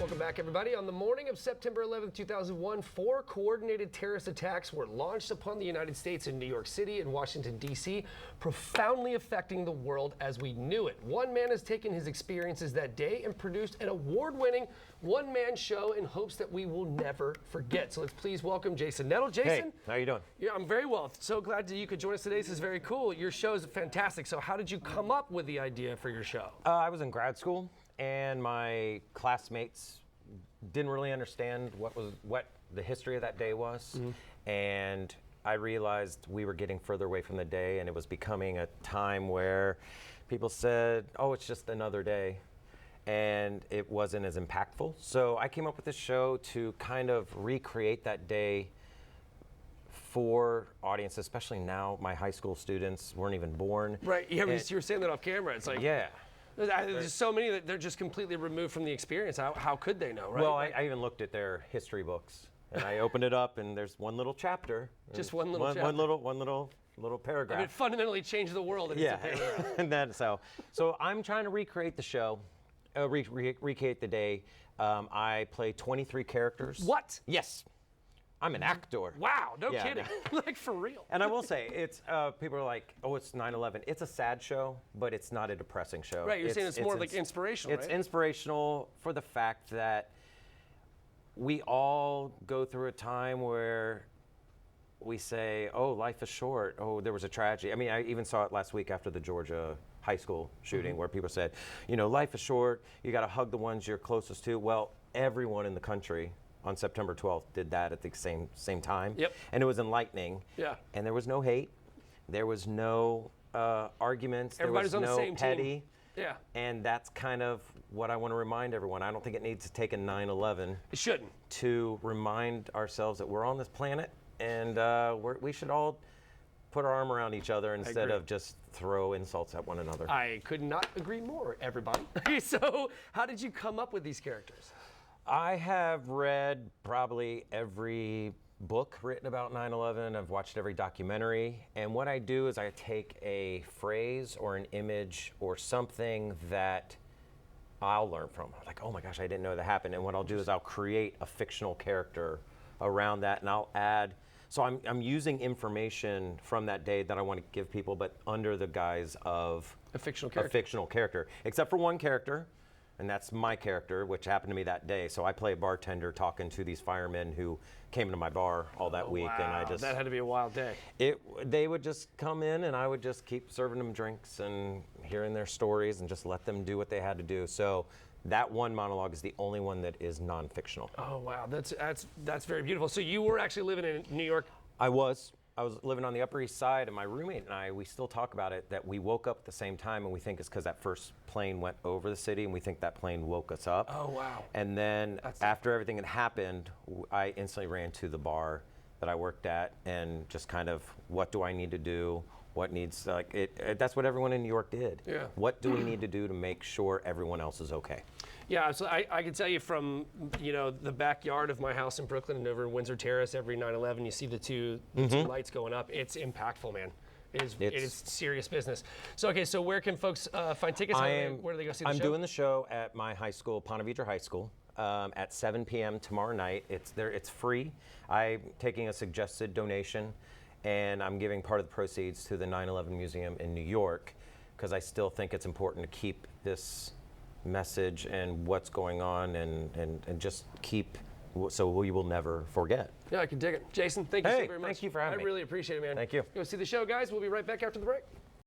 Welcome back, everybody. On the morning of September 11th, 2001, 4 coordinated terrorist attacks were launched upon the United States in New York City and Washington, D.C., profoundly affecting the world as we knew it. One man has taken his experiences that day and produced an award-winning one-man show in hopes that we will never forget. So let's please welcome Jason Nettle. Jason. Hey, how you doing? Yeah, I'm very well. So glad that you could join us today. This is very cool. Your show is fantastic. So how did you come up with the idea for your show? I was in grad school, and my classmates didn't really understand what the history of that day was. And I realized we were getting further away from the day, and it was becoming a time where people said, oh, it's just another day. And it wasn't as impactful. So I came up with this show to kind of recreate that day for audiences, especially now. My high school students weren't even born. Right, yeah, you were saying that off camera. It's like, yeah. There's so many that they're just completely removed from the experience. How could they know, right? Well, I even looked at their history books, and I opened it up, and there's one little chapter. Just one little chapter. One little paragraph. I mean, it fundamentally changed the world. Yeah, and then so I'm trying to recreate the show, recreate the day. I play 23 characters. What? Yes. I'm an actor. Wow, no kidding. Like, for real. And I will say, it's people are like, oh, it's 9/11. It's a sad show, but it's not a depressing show. Right, you're saying it's more like inspirational, It's inspirational for the fact that we all go through a time where we say, oh, life is short. Oh, there was a tragedy. I mean, I even saw it last week after the Georgia high school shooting where people said, you know, life is short. You got to hug the ones you're closest to. Well, everyone in the country on September 12th did that at the same time. Yep. And it was enlightening. Yeah. And there was no hate. There was no arguments. Everybody's there was on the no same petty. team. Yeah. And that's kind of what I want to remind everyone. I don't think it needs to take a 9/11. It shouldn't. To remind ourselves that we're on this planet, and we should all put our arm around each other instead of just throw insults at one another. I could not agree more, everybody. So how did you come up with these characters? I have read probably every book written about 9/11. I've watched every documentary. And what I do is I take a phrase or an image or something that I'll learn from. I'm like, oh my gosh, I didn't know that happened. And what I'll do is I'll create a fictional character around that, and I'll add. So I'm using information from that day that I want to give people, but under the guise of a fictional character. A fictional character, except for one character. And that's my character, which happened to me that day. So I play a bartender talking to these firemen who came to my bar all that week. Wow. And I just, that had to be a wild day. They would just come in, and I would just keep serving them drinks and hearing their stories and just let them do what they had to do. So that one monologue is the only one that is non-fictional. Oh, wow. That's very beautiful. So you were actually living in New York? I was living on the Upper East Side, and my roommate and I, we still talk about it, that we woke up at the same time, and we think it's because that first plane went over the city, and we think that plane woke us up. Oh, wow. And then after everything had happened, I instantly ran to the bar that I worked at and just kind of, what do I need to do? What needs, that's what everyone in New York did. Yeah. What do we need to do to make sure everyone else is okay? Yeah, so I can tell you from, the backyard of my house in Brooklyn and over in Windsor Terrace, every 9/11, you see the two lights going up. It's impactful, man. It is serious business. So, okay, so where can folks find tickets? Where do they go see the show? I'm doing the show at my high school, Ponte Vedra High School, at 7 p.m. tomorrow night. It's free. I'm taking a suggested donation, and I'm giving part of the proceeds to the 9/11 Museum in New York, because I still think it's important to keep this message and what's going on and just keep, so we will never forget. Yeah, I can dig it. Jason, thank you so very much. Thank you for having me. I really appreciate it, man. Thank you. Go see the show, guys. We'll be right back after the break.